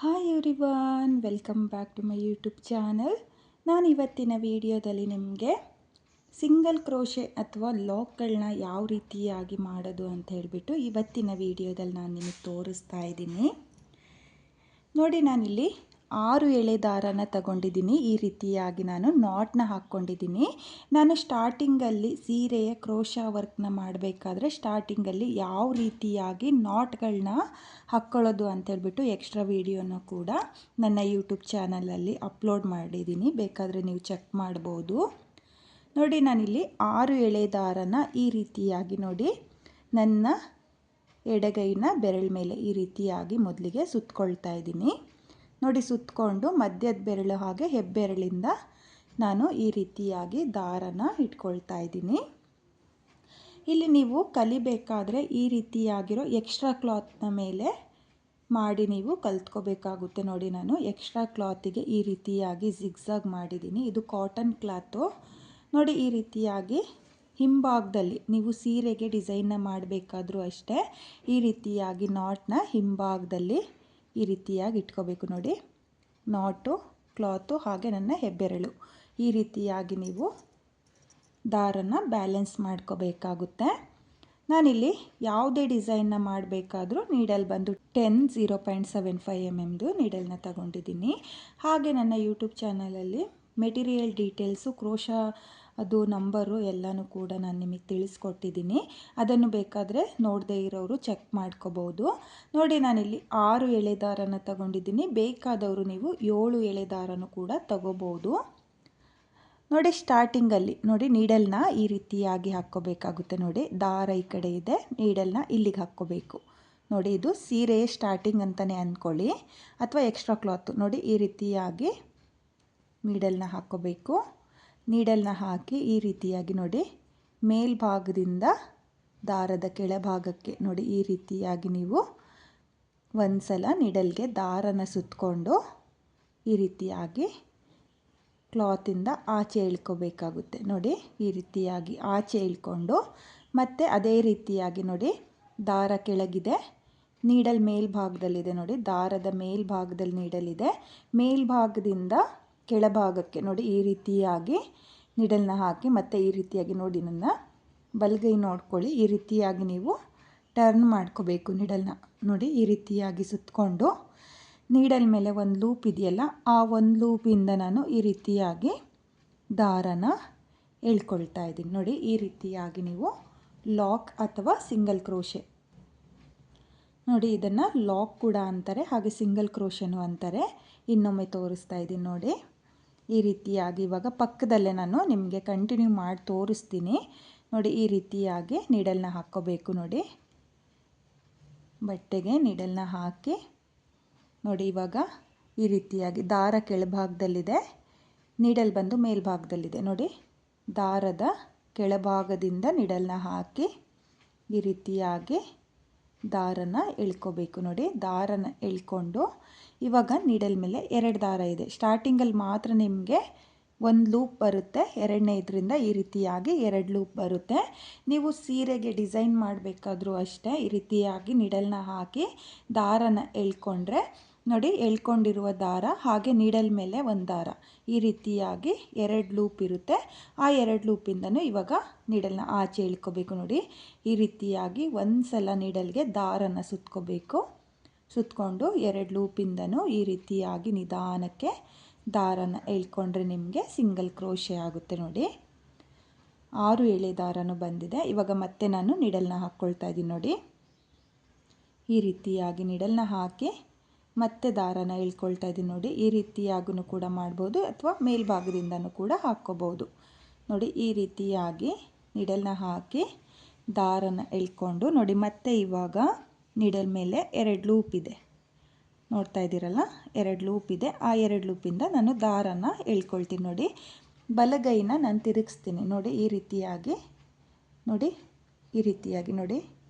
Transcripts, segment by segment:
Hi everyone, welcome back to my YouTube channel. ನಾನು ಇವತ್ತಿನ ವಿಡಿಯೋದಲ್ಲಿ ನಿಮಗೆ ಸಿಂಗಲ್ ಕ್ರೋಶೆ ಅಥವಾ ಲಾಕ್ಗಳನ್ನ ಯಾವ ರೀತಿಯಾಗಿ ಮಾಡೋದು ಅಂತ ಹೇಳಿಬಿಟ್ಟು ಇವತ್ತಿನ ವಿಡಿಯೋದಲ್ಲಿ ನಾನು ನಿಮಗೆ ತೋರಿಸ್ತಾ ಇದ್ದೀನಿ. ನೋಡಿ, ನಾನಿಲ್ಲಿ 6 ಎಳೆ ದಾರನ ತಗೊಂಡಿದ್ದೀನಿ. ಈ ರೀತಿಯಾಗಿ ನಾನು ನಾಟ್ನ ಹಾಕ್ಕೊಂಡಿದ್ದೀನಿ. ನಾನು ಸ್ಟಾರ್ಟಿಂಗಲ್ಲಿ ಸೀರೆಯ ಕ್ರೋಶಾ ವರ್ಕ್ನ ಮಾಡಬೇಕಾದ್ರೆ ಸ್ಟಾರ್ಟಿಂಗಲ್ಲಿ ಯಾವ ರೀತಿಯಾಗಿ ನಾಟ್ಗಳನ್ನ ಹಾಕ್ಕೊಳ್ಳೋದು ಅಂತೇಳ್ಬಿಟ್ಟು ಎಕ್ಸ್ಟ್ರಾ ವಿಡಿಯೋನ ಕೂಡ ನನ್ನ ಯೂಟ್ಯೂಬ್ ಚಾನಲಲ್ಲಿ ಅಪ್ಲೋಡ್ ಮಾಡಿದ್ದೀನಿ. ಬೇಕಾದರೆ ನೀವು ಚೆಕ್ ಮಾಡ್ಬೋದು. ನೋಡಿ, ನಾನಿಲ್ಲಿ 6 ಎಳೆ ದಾರನ ಈ ರೀತಿಯಾಗಿ ನೋಡಿ ನನ್ನ ಎಡಗೈನ ಬೆರಳ ಮೇಲೆ ಈ ರೀತಿಯಾಗಿ ಮೊದಲಿಗೆ ಸುತ್ಕೊಳ್ತಾ ಇದ್ದೀನಿ. ನೋಡಿ, ಸುತ್ತಕೊಂಡು ಮಧ್ಯದ ಬೆರಳು ಹಾಗೆ ಹೆಬ್ಬೆರಳಿಂದ ನಾನು ಈ ರೀತಿಯಾಗಿ ದಾರನ ಇಟ್ಕೊಳ್ತಾ ಇದ್ದೀನಿ. ಇಲ್ಲಿ ನೀವು ಕಲಿಬೇಕಾದ್ರೆ ಈ ರೀತಿಯಾಗಿರೋ ಎಕ್ಸ್ಟ್ರಾ ಕ್ಲಾತ್ನ ಮೇಲೆ ಮಾಡಿ ನೀವು ಕಲ್ತ್ಕೋಬೇಕಾಗುತ್ತೆ. ನೋಡಿ, ನಾನು ಎಕ್ಸ್ಟ್ರಾ ಕ್ಲಾತಿಗೆ ಈ ರೀತಿಯಾಗಿ ಜಿಗ್ಜಾಗ್ ಮಾಡಿದ್ದೀನಿ. ಇದು ಕಾಟನ್ ಕ್ಲಾತು. ನೋಡಿ, ಈ ರೀತಿಯಾಗಿ ಹಿಂಭಾಗದಲ್ಲಿ ನೀವು ಸೀರೆಗೆ ಡಿಸೈನ್ನ ಮಾಡಬೇಕಾದ್ರೂ ಅಷ್ಟೇ ಈ ರೀತಿಯಾಗಿ ನಾಟ್ನ ಹಿಂಭಾಗದಲ್ಲಿ ಈ ರೀತಿಯಾಗಿ ಇಟ್ಕೋಬೇಕು. ನೋಡಿ, ನಾಟು, ಕ್ಲಾತು ಹಾಗೆ ನನ್ನ ಹೆಬ್ಬೆರಳು ಈ ರೀತಿಯಾಗಿ ನೀವು ದಾರನ ಬ್ಯಾಲೆನ್ಸ್ ಮಾಡ್ಕೋಬೇಕಾಗುತ್ತೆ. ನಾನಿಲ್ಲಿ ಯಾವುದೇ ಡಿಸೈನ್ನ ಮಾಡಬೇಕಾದ್ರೂ ನೀಡಲ್ ಬಂದು 0.75 mm ನೀಡಲ್ನ ತಗೊಂಡಿದ್ದೀನಿ. ಹಾಗೆ ನನ್ನ ಯೂಟ್ಯೂಬ್ ಚಾನಲಲ್ಲಿ ಮೆಟೀರಿಯಲ್ ಡೀಟೇಲ್ಸು, ಕ್ರೋಶಾ ಅದು ನಂಬರು ಎಲ್ಲನೂ ಕೂಡ ನಾನು ನಿಮಗೆ ತಿಳಿಸ್ಕೊಟ್ಟಿದ್ದೀನಿ. ಅದನ್ನು ಬೇಕಾದರೆ ನೋಡದೇ ಇರೋರು ಚೆಕ್ ಮಾಡ್ಕೋಬೋದು. ನೋಡಿ, ನಾನಿಲ್ಲಿ 6 ಎಳೆ ದಾರನ ತಗೊಂಡಿದ್ದೀನಿ. ಬೇಕಾದವರು ನೀವು 7 ಎಳೆ ದಾರನೂ ಕೂಡ ತಗೋಬೋದು. ನೋಡಿ, ಸ್ಟಾರ್ಟಿಂಗಲ್ಲಿ ನೋಡಿ ನೀಡಲ್ನ ಈ ರೀತಿಯಾಗಿ ಹಾಕ್ಕೋಬೇಕಾಗುತ್ತೆ. ನೋಡಿ, ದಾರ ಈ ಕಡೆ ಇದೆ, ನೀಡಲ್ನ ಇಲ್ಲಿಗೆ ಹಾಕ್ಕೋಬೇಕು. ನೋಡಿ, ಇದು ಸೀರೆ ಸ್ಟಾರ್ಟಿಂಗ್ ಅಂತಲೇ ಅಂದ್ಕೊಳ್ಳಿ ಅಥವಾ ಎಕ್ಸ್ಟ್ರಾ ಕ್ಲಾತು. ನೋಡಿ, ಈ ರೀತಿಯಾಗಿ ನೀಡಲ್ನ ಹಾಕ್ಕೋಬೇಕು. ನೀಡಲ್ನ ಹಾಕಿ ಈ ರೀತಿಯಾಗಿ ನೋಡಿ ಮೇಲ್ಭಾಗದಿಂದ ದಾರದ ಕೆಳಭಾಗಕ್ಕೆ ನೋಡಿ ಈ ರೀತಿಯಾಗಿ ನೀವು ಒಂದು ಸಲ ನೀಡಲ್ಗೆ ದಾರನ ಸುತ್ತಕೊಂಡು ಈ ರೀತಿಯಾಗಿ ಕ್ಲಾತಿಂದ ಆಚೆ ಇಳ್ಕೋಬೇಕಾಗುತ್ತೆ. ನೋಡಿ, ಈ ರೀತಿಯಾಗಿ ಆಚೆ ಇಳ್ಕೊಂಡು ಮತ್ತೆ ಅದೇ ರೀತಿಯಾಗಿ ನೋಡಿ ದಾರ ಕೆಳಗಿದೆ, ನೀಡಲ್ ಮೇಲ್ಭಾಗದಲ್ಲಿದೆ. ನೋಡಿ, ದಾರದ ಮೇಲ್ಭಾಗದಲ್ಲಿ ನೀಡಲಿದೆ. ಮೇಲ್ಭಾಗದಿಂದ ಕೆಳಭಾಗಕ್ಕೆ ನೋಡಿ ಈ ರೀತಿಯಾಗಿ ನೀಡಲ್ನ ಹಾಕಿ ಮತ್ತೆ ಈ ರೀತಿಯಾಗಿ ನೋಡಿ ನನ್ನ ಬಲಗೈ ನೋಡ್ಕೊಳ್ಳಿ. ಈ ರೀತಿಯಾಗಿ ನೀವು ಟರ್ನ್ ಮಾಡ್ಕೋಬೇಕು ನೀಡಲ್ನ. ನೋಡಿ, ಈ ರೀತಿಯಾಗಿ ಸುತ್ತಕೊಂಡು ನೀಡಲ್ ಮೇಲೆ ಒಂದು ಲೂಪ್ ಇದೆಯಲ್ಲ, ಆ ಒಂದು ಲೂಪಿಂದ ನಾನು ಈ ರೀತಿಯಾಗಿ ದಾರನ ಎಳ್ಕೊಳ್ತಾ ಇದ್ದೀನಿ. ನೋಡಿ, ಈ ರೀತಿಯಾಗಿ ನೀವು ಲಾಕ್ ಅಥವಾ ಸಿಂಗಲ್ ಕ್ರೋಶೆ, ನೋಡಿ ಇದನ್ನು ಲಾಕ್ ಕೂಡ ಅಂತಾರೆ, ಹಾಗೆ ಸಿಂಗಲ್ ಕ್ರೋಶೆನೂ ಅಂತಾರೆ. ಇನ್ನೊಮ್ಮೆ ತೋರಿಸ್ತಾ ಇದ್ದೀನಿ ನೋಡಿ. ಈ ರೀತಿಯಾಗಿ ಇವಾಗ ಪಕ್ಕದಲ್ಲೇ ನಾನು ನಿಮಗೆ ಕಂಟಿನ್ಯೂ ಮಾಡಿ ತೋರಿಸ್ತೀನಿ. ನೋಡಿ, ಈ ರೀತಿಯಾಗಿ ನೀಡಲ್ನ ಹಾಕ್ಕೋಬೇಕು. ನೋಡಿ, ಬಟ್ಟೆಗೆ ನೀಡಲ್ನ ಹಾಕಿ ನೋಡಿ ಇವಾಗ ಈ ರೀತಿಯಾಗಿ ದಾರ ಕೆಳಭಾಗದಲ್ಲಿದೆ, ನೀಡಲ್ ಬಂದು ಮೇಲ್ಭಾಗದಲ್ಲಿದೆ. ನೋಡಿ, ದಾರದ ಕೆಳಭಾಗದಿಂದ ನೀಡಲ್ನ ಹಾಕಿ ಈ ರೀತಿಯಾಗಿ ದಾರನ ಎಳ್ಕೋಬೇಕು. ನೋಡಿ, ದಾರನ ಎಳ್ಕೊಂಡು ಇವಾಗ ನೀಡಲ್ ಮೇಲೆ 2 ದಾರ ಇದೆ. ಸ್ಟಾರ್ಟಿಂಗಲ್ಲಿ ಮಾತ್ರ ನಿಮಗೆ ಒಂದು ಲೂಪ್ ಬರುತ್ತೆ, ಎರಡನೇ ಇದರಿಂದ ಈ ರೀತಿಯಾಗಿ 2 ಲೂಪ್ ಬರುತ್ತೆ. ನೀವು ಸೀರೆಗೆ ಡಿಸೈನ್ ಮಾಡಬೇಕಾದ್ರೂ ಅಷ್ಟೇ ಈ ರೀತಿಯಾಗಿ ನೀಡಲ್ನ ಹಾಕಿ ದಾರನ ಎಳ್ಕೊಂಡ್ರೆ ನೋಡಿ, ಎಳ್ಕೊಂಡಿರುವ ದಾರ ಹಾಗೆ ನೀಡಲ್ ಮೇಲೆ ಒಂದು ದಾರ ಈ ರೀತಿಯಾಗಿ 2 ಲೂಪ್ ಇರುತ್ತೆ. ಆ 2 ಲೂಪಿಂದನೂ ಇವಾಗ ನೀಡಲ್ನ ಆಚೆ ಇಳ್ಕೋಬೇಕು. ನೋಡಿ, ಈ ರೀತಿಯಾಗಿ ಒಂದು ಸಲ ನೀಡಲ್ಗೆ ದಾರನ ಸುತ್ಕೋಬೇಕು. ಸುತ್ತಕೊಂಡು 2 ಲೂಪಿಂದನೂ ಈ ರೀತಿಯಾಗಿ ನಿಧಾನಕ್ಕೆ ದಾರನ ಎಳ್ಕೊಂಡ್ರೆ ನಿಮಗೆ ಸಿಂಗಲ್ ಕ್ರೋಶೆ ಆಗುತ್ತೆ. ನೋಡಿ, 6 ಎಳೆ ದಾರನೂ ಬಂದಿದೆ. ಇವಾಗ ಮತ್ತೆ ನಾನು ನೀಡಲ್ನ ಹಾಕ್ಕೊಳ್ತಾ ಇದ್ದೀನಿ. ನೋಡಿ, ಈ ರೀತಿಯಾಗಿ ನೀಡಲ್ನ ಹಾಕಿ ಮತ್ತೆ ದಾರನ ಎಳ್ಕೊಳ್ತಾ ಇದ್ದೀನಿ. ನೋಡಿ, ಈ ರೀತಿಯಾಗೂ ಕೂಡ ಮಾಡ್ಬೋದು ಅಥವಾ ಮೇಲ್ಭಾಗದಿಂದನೂ ಕೂಡ ಹಾಕ್ಕೋಬೋದು. ನೋಡಿ, ಈ ರೀತಿಯಾಗಿ ನೀಡಲ್ನ ಹಾಕಿ ದಾರನ ಎಳ್ಕೊಂಡು ನೋಡಿ ಮತ್ತೆ ಇವಾಗ ನೀಡಲ್ ಮೇಲೆ 2 ಲೂಪ್ ಇದೆ, ನೋಡ್ತಾ ಇದ್ದೀರಲ್ಲ, 2 ಲೂಪ್ ಇದೆ. ಆ 2 ಲೂಪಿಂದ ನಾನು ದಾರನ ಎಳ್ಕೊಳ್ತೀನಿ. ನೋಡಿ, ಬಲಗೈನ ನಾನು ತಿರುಗಿಸ್ತೀನಿ. ನೋಡಿ, ಈ ರೀತಿಯಾಗಿ ನೋಡಿ, ಈ ರೀತಿಯಾಗಿ ನೋಡಿ,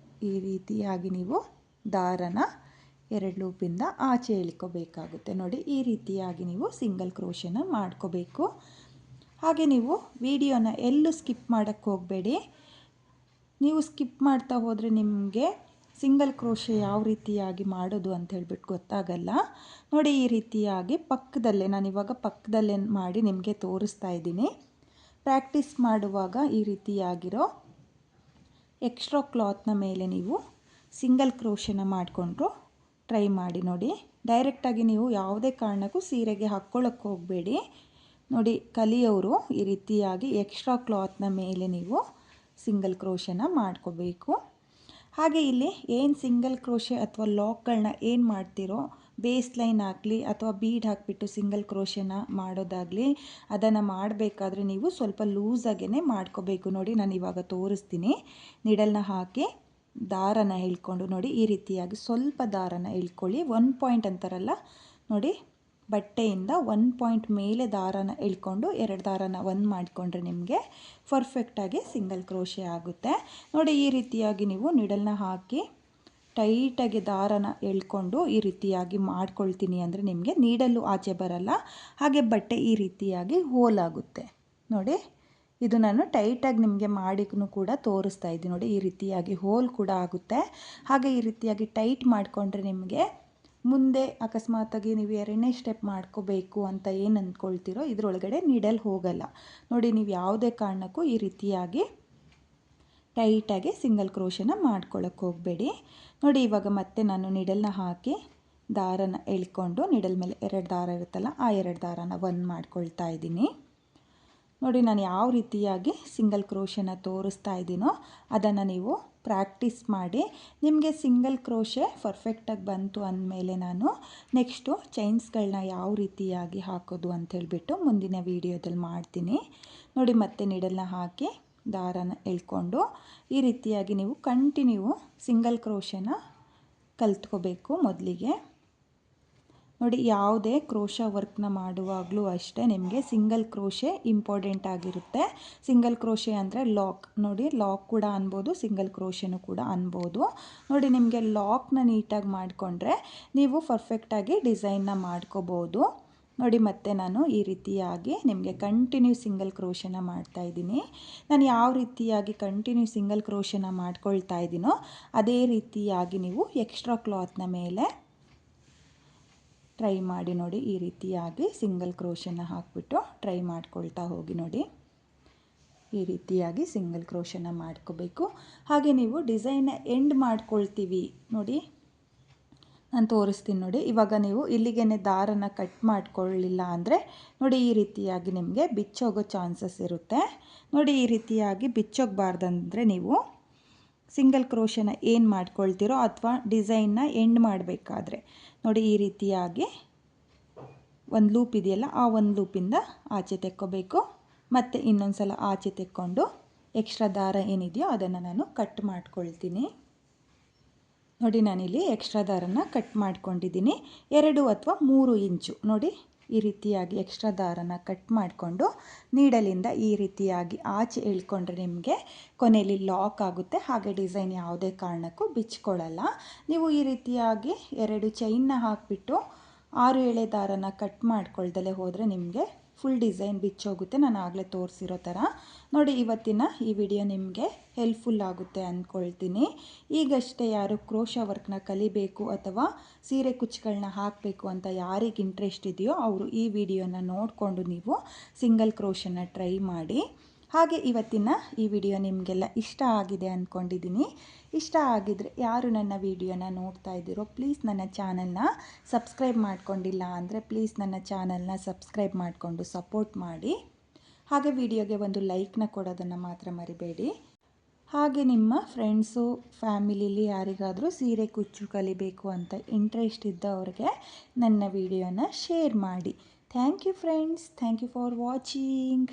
ಈ ರೀತಿಯಾಗಿ ನೀವು ದಾರನ 2 ಲೂಪಿಂದ ಆಚೆ ಎಳ್ಕೋಬೇಕಾಗುತ್ತೆ. ನೋಡಿ, ಈ ರೀತಿಯಾಗಿ ನೀವು ಸಿಂಗಲ್ ಕ್ರೋಶೆನ ಮಾಡ್ಕೋಬೇಕು. ಹಾಗೆ ನೀವು ವಿಡಿಯೋನ ಎಲ್ಲೂ ಸ್ಕಿಪ್ ಮಾಡೋಕ್ಕೆ ಹೋಗಬೇಡಿ. ನೀವು ಸ್ಕಿಪ್ ಮಾಡ್ತಾ ಹೋದರೆ ನಿಮಗೆ ಸಿಂಗಲ್ ಕ್ರೋಶೆ ಯಾವ ರೀತಿಯಾಗಿ ಮಾಡೋದು ಅಂತ ಹೇಳ್ಬಿಟ್ಟು ಗೊತ್ತಾಗಲ್ಲ. ನೋಡಿ ಈ ರೀತಿಯಾಗಿ ಪಕ್ಕದಲ್ಲೇ, ನಾನಿವಾಗ ಪಕ್ಕದಲ್ಲೇ ಮಾಡಿ ನಿಮಗೆ ತೋರಿಸ್ತಾ ಇದ್ದೀನಿ. ಪ್ರಾಕ್ಟೀಸ್ ಮಾಡುವಾಗ ಈ ರೀತಿಯಾಗಿರೋ ಎಕ್ಸ್ಟ್ರಾ ಕ್ಲಾತ್ನ ಮೇಲೆ ನೀವು ಸಿಂಗಲ್ ಕ್ರೋಶೆನ ಮಾಡಿಕೊಂಡು ಟ್ರೈ ಮಾಡಿ ನೋಡಿ. ಡೈರೆಕ್ಟಾಗಿ ನೀವು ಯಾವುದೇ ಕಾರಣಕ್ಕೂ ಸೀರೆಗೆ ಹಾಕ್ಕೊಳ್ಳೋಕ್ಕೆ ಹೋಗಬೇಡಿ. ನೋಡಿ, ಕಲಿಯೋರು ಈ ರೀತಿಯಾಗಿ ಎಕ್ಸ್ಟ್ರಾ ಕ್ಲಾತ್ನ ಮೇಲೆ ನೀವು ಸಿಂಗಲ್ ಕ್ರೋಶೆನ ಮಾಡ್ಕೋಬೇಕು. ಹಾಗೆ ಇಲ್ಲಿ ಏನು ಸಿಂಗಲ್ ಕ್ರೋಶೆ ಅಥವಾ ಲಾಕ್ಗಳನ್ನ ಏನು ಮಾಡ್ತೀರೋ, ಬೇಸ್ ಲೈನ್ ಆಗಲಿ ಅಥವಾ ಬೀಡ್ ಹಾಕಿಬಿಟ್ಟು ಸಿಂಗಲ್ ಕ್ರೋಶೆನ ಮಾಡೋದಾಗಲಿ, ಅದನ್ನು ಮಾಡಬೇಕಾದ್ರೆ ನೀವು ಸ್ವಲ್ಪ ಲೂಸಾಗೇ ಮಾಡ್ಕೋಬೇಕು. ನೋಡಿ, ನಾನು ಇವಾಗ ತೋರಿಸ್ತೀನಿ. ನೀಡಲ್ನ ಹಾಕಿ ದಾರನ ಎಳ್ಕೊಂಡು ನೋಡಿ ಈ ರೀತಿಯಾಗಿ ಸ್ವಲ್ಪ ದಾರನ ಎಳ್ಕೊಳ್ಳಿ. 1 ಪಾಯಿಂಟ್ ಅಂತಾರಲ್ಲ ನೋಡಿ, ಬಟ್ಟೆಯಿಂದ 1 ಪಾಯಿಂಟ್ ಮೇಲೆ ದಾರನ ಎಳ್ಕೊಂಡು 2 ದಾರನ 1 ಮಾಡಿಕೊಂಡ್ರೆ ನಿಮಗೆ ಪರ್ಫೆಕ್ಟಾಗಿ ಸಿಂಗಲ್ ಕ್ರೋಶೆ ಆಗುತ್ತೆ. ನೋಡಿ ಈ ರೀತಿಯಾಗಿ ನೀವು ನೀಡಲ್ನ ಹಾಕಿ ಟೈಟಾಗಿ ದಾರನ ಎಳ್ಕೊಂಡು ಈ ರೀತಿಯಾಗಿ ಮಾಡ್ಕೊಳ್ತೀನಿ ಅಂದರೆ ನಿಮಗೆ ನೀಡಲು ಆಚೆ ಬರಲ್ಲ, ಹಾಗೆ ಬಟ್ಟೆ ಈ ರೀತಿಯಾಗಿ ಹೋಲಾಗುತ್ತೆ. ನೋಡಿ, ಇದು ನಾನು ಟೈಟಾಗಿ ನಿಮಗೆ ಮಾಡಿಗೂ ಕೂಡ ತೋರಿಸ್ತಾ ಇದ್ದೀನಿ. ನೋಡಿ ಈ ರೀತಿಯಾಗಿ ಹೋಲ್ ಕೂಡ ಆಗುತ್ತೆ. ಹಾಗೆ ಈ ರೀತಿಯಾಗಿ ಟೈಟ್ ಮಾಡಿಕೊಂಡ್ರೆ ನಿಮಗೆ ಮುಂದೆ ಅಕಸ್ಮಾತಾಗಿ ನೀವು 2ನೇ ಸ್ಟೆಪ್ ಮಾಡ್ಕೋಬೇಕು ಅಂತ ಏನು ಅಂದ್ಕೊಳ್ತೀರೋ ಇದರೊಳಗಡೆ ನೀಡಲ್ ಹೋಗಲ್ಲ. ನೋಡಿ, ನೀವು ಯಾವುದೇ ಕಾರಣಕ್ಕೂ ಈ ರೀತಿಯಾಗಿ ಟೈಟಾಗಿ ಸಿಂಗಲ್ ಕ್ರೋಶೆನ ಮಾಡ್ಕೊಳ್ಳೋಕ್ಕೆ ಹೋಗಬೇಡಿ. ನೋಡಿ, ಇವಾಗ ಮತ್ತೆ ನಾನು ನೀಡಲ್ನ ಹಾಕಿ ದಾರನ ಎಳ್ಕೊಂಡು ನೀಡಲ್ ಮೇಲೆ 2 ದಾರ ಇರುತ್ತಲ್ಲ ಆ 2 ದಾರನ 1 ಮಾಡ್ಕೊಳ್ತಾ ಇದ್ದೀನಿ. ನೋಡಿ, ನಾನು ಯಾವ ರೀತಿಯಾಗಿ ಸಿಂಗಲ್ ಕ್ರೋಶೆನ ತೋರಿಸ್ತಾ ಇದ್ದೀನೋ ಅದನ್ನು ನೀವು ಪ್ರಾಕ್ಟೀಸ್ ಮಾಡಿ. ನಿಮಗೆ ಸಿಂಗಲ್ ಕ್ರೋಶೆ ಪರ್ಫೆಕ್ಟಾಗಿ ಬಂತು ಅಂದಮೇಲೆ ನಾನು ನೆಕ್ಸ್ಟು ಚೈನ್ಸ್ಗಳನ್ನ ಯಾವ ರೀತಿಯಾಗಿ ಹಾಕೋದು ಅಂಥೇಳ್ಬಿಟ್ಟು ಮುಂದಿನ ವೀಡಿಯೋದಲ್ಲಿ ಮಾಡ್ತೀನಿ. ನೋಡಿ, ಮತ್ತೆ ನೀಡಲ್ನ ಹಾಕಿ ದಾರನ ಎಳ್ಕೊಂಡು ಈ ರೀತಿಯಾಗಿ ನೀವು ಕಂಟಿನ್ಯೂ ಸಿಂಗಲ್ ಕ್ರೋಶೆನ ಕಲ್ತ್ಕೋಬೇಕು ಮೊದಲಿಗೆ. ನೋಡಿ, ಯಾವುದೇ ಕ್ರೋಶ ವರ್ಕ್ನ ಮಾಡುವಾಗಲೂ ಅಷ್ಟೇ ನಿಮಗೆ ಸಿಂಗಲ್ ಕ್ರೋಶೆ ಇಂಪಾರ್ಟೆಂಟ್ ಆಗಿರುತ್ತೆ. ಸಿಂಗಲ್ ಕ್ರೋಶೆ ಅಂದರೆ ಲಾಕ್. ನೋಡಿ, ಲಾಕ್ ಕೂಡ ಅನ್ಬೋದು, ಸಿಂಗಲ್ ಕ್ರೋಶೆನೂ ಕೂಡ ಅನ್ಬೋದು. ನೋಡಿ, ನಿಮಗೆ ಲಾಕ್ನ ನೀಟಾಗಿ ಮಾಡಿಕೊಂಡ್ರೆ ನೀವು ಪರ್ಫೆಕ್ಟಾಗಿ ಡಿಸೈನ್ನ ಮಾಡ್ಕೋಬೋದು. ನೋಡಿ, ಮತ್ತೆ ನಾನು ಈ ರೀತಿಯಾಗಿ ನಿಮಗೆ ಕಂಟಿನ್ಯೂ ಸಿಂಗಲ್ ಕ್ರೋಶೆನ ಮಾಡ್ತಾಯಿದ್ದೀನಿ. ನಾನು ಯಾವ ರೀತಿಯಾಗಿ ಕಂಟಿನ್ಯೂ ಸಿಂಗಲ್ ಕ್ರೋಶೆನ ಮಾಡ್ಕೊಳ್ತಾ ಇದ್ದೀನೋ ಅದೇ ರೀತಿಯಾಗಿ ನೀವು ಎಕ್ಸ್ಟ್ರಾ ಕ್ಲಾತ್ನ ಮೇಲೆ ಟ್ರೈ ಮಾಡಿ. ನೋಡಿ, ಈ ರೀತಿಯಾಗಿ ಸಿಂಗಲ್ ಕ್ರೋಶೆನ ಹಾಕಿಬಿಟ್ಟು ಟ್ರೈ ಮಾಡ್ಕೊಳ್ತಾ ಹೋಗಿ. ನೋಡಿ, ಈ ರೀತಿಯಾಗಿ ಸಿಂಗಲ್ ಕ್ರೋಶೆನ ಮಾಡ್ಕೋಬೇಕು. ಹಾಗೆ ನೀವು ಡಿಸೈನ್ನ ಎಂಡ್ ಮಾಡ್ಕೊಳ್ತೀವಿ ನೋಡಿ, ನಾನು ತೋರಿಸ್ತೀನಿ ನೋಡಿ. ಇವಾಗ ನೀವು ಇಲ್ಲಿಗೇ ದಾರನ ಕಟ್ ಮಾಡ್ಕೊಳ್ಳಿಲ್ಲ ಅಂದರೆ ನೋಡಿ ಈ ರೀತಿಯಾಗಿ ನಿಮಗೆ ಬಿಚ್ಚೋಗೋ ಚಾನ್ಸಸ್ ಇರುತ್ತೆ. ನೋಡಿ, ಈ ರೀತಿಯಾಗಿ ಬಿಚ್ಚೋಗಬಾರ್ದಂದರೆ ನೀವು ಸಿಂಗಲ್ ಕ್ರೋಶೆನ ಏನು ಮಾಡ್ಕೊಳ್ತೀರೋ ಅಥವಾ ಡಿಸೈನ್ನ ಎಂಡ್ ಮಾಡಬೇಕಾದ್ರೆ ನೋಡಿ ಈ ರೀತಿಯಾಗಿ ಒಂದು ಲೂಪ್ ಇದೆಯಲ್ಲ ಆ ಒಂದು ಲೂಪಿಂದ ಆಚೆ ತೆಕ್ಕೋಬೇಕು. ಮತ್ತು ಇನ್ನೊಂದು ಸಲ ಆಚೆ ತೆಕ್ಕೊಂಡು ಎಕ್ಸ್ಟ್ರಾ ದಾರ ಏನಿದೆಯೋ ಅದನ್ನು ನಾನು ಕಟ್ ಮಾಡ್ಕೊಳ್ತೀನಿ. ನೋಡಿ, ನಾನಿಲ್ಲಿ ಎಕ್ಸ್ಟ್ರಾ ದಾರನ ಕಟ್ ಮಾಡ್ಕೊಂಡಿದ್ದೀನಿ. 2 ಅಥವಾ 3 ಇಂಚು ನೋಡಿ ಈ ರೀತಿಯಾಗಿ ಎಕ್ಸ್ಟ್ರಾ ದಾರನ ಕಟ್ ಮಾಡಿಕೊಂಡು ನೀಡಲಿಂದ ಈ ರೀತಿಯಾಗಿ ಆಚೆ ಎಳ್ಕೊಂಡ್ರೆ ನಿಮಗೆ ಕೊನೆಯಲ್ಲಿ ಲಾಕ್ ಆಗುತ್ತೆ. ಹಾಗೆ ಡಿಸೈನ್ ಯಾವುದೇ ಕಾರಣಕ್ಕೂ ಬಿಚ್ಕೊಳ್ಳಲ್ಲ. ನೀವು ಈ ರೀತಿಯಾಗಿ 2 ಚೈನ್ನ ಹಾಕಿಬಿಟ್ಟು 6 ಎಳೆ ದಾರನ ಕಟ್ ಮಾಡ್ಕೊಳ್ದಲೇ ಹೋದರೆ ನಿಮಗೆ ಫುಲ್ ಡಿಸೈನ್ ಬಿಚ್ಚೋಗುತ್ತೆ. ನಾನು ಆಗಲೇ ತೋರಿಸಿರೋ ಥರ. ನೋಡಿ, ಇವತ್ತಿನ ಈ ವಿಡಿಯೋ ನಿಮಗೆ ಹೆಲ್ಪ್ಫುಲ್ ಆಗುತ್ತೆ ಅಂದ್ಕೊಳ್ತೀನಿ. ಈಗಷ್ಟೇ ಯಾರು ಕ್ರೋಶ ವರ್ಕ್ನ ಕಲಿಬೇಕು ಅಥವಾ ಸೀರೆ ಕುಚ್ಚುಗಳನ್ನ ಹಾಕಬೇಕು ಅಂತ ಯಾರಿಗೆ ಇಂಟ್ರೆಸ್ಟ್ ಇದೆಯೋ ಅವರು ಈ ವಿಡಿಯೋನ ನೋಡಿಕೊಂಡು ನೀವು ಸಿಂಗಲ್ ಕ್ರೋಶನ ಟ್ರೈ ಮಾಡಿ. ಹಾಗೆ ಇವತ್ತಿನ ಈ ವಿಡಿಯೋ ನಿಮಗೆಲ್ಲ ಇಷ್ಟ ಆಗಿದೆ ಅಂದ್ಕೊಂಡಿದ್ದೀನಿ. ಇಷ್ಟ ಆಗಿದರೆ ಯಾರು ನನ್ನ ವಿಡಿಯೋನ ನೋಡ್ತಾ ಇದ್ದೀರೋ ಪ್ಲೀಸ್ ನನ್ನ ಚಾನಲ್ನ ಸಬ್ಸ್ಕ್ರೈಬ್ ಮಾಡ್ಕೊಂಡಿಲ್ಲ ಅಂದರೆ ಪ್ಲೀಸ್ ನನ್ನ ಚಾನಲ್ನ ಸಬ್ಸ್ಕ್ರೈಬ್ ಮಾಡಿಕೊಂಡು ಸಪೋರ್ಟ್ ಮಾಡಿ. ಹಾಗೆ ವಿಡಿಯೋಗೆ ಒಂದು ಲೈಕ್ನ ಕೊಡೋದನ್ನು ಮಾತ್ರ ಮರಿಬೇಡಿ. ಹಾಗೆ ನಿಮ್ಮ ಫ್ರೆಂಡ್ಸು ಫ್ಯಾಮಿಲಿಲಿ ಯಾರಿಗಾದರೂ ಸೀರೆ ಕುಚ್ಚು ಕಲಿಬೇಕು ಅಂತ ಇಂಟ್ರೆಸ್ಟ್ ಇದ್ದವ್ರಿಗೆ ನನ್ನ ವಿಡಿಯೋನ ಶೇರ್ ಮಾಡಿ. Thank you friends. Thank you for watching.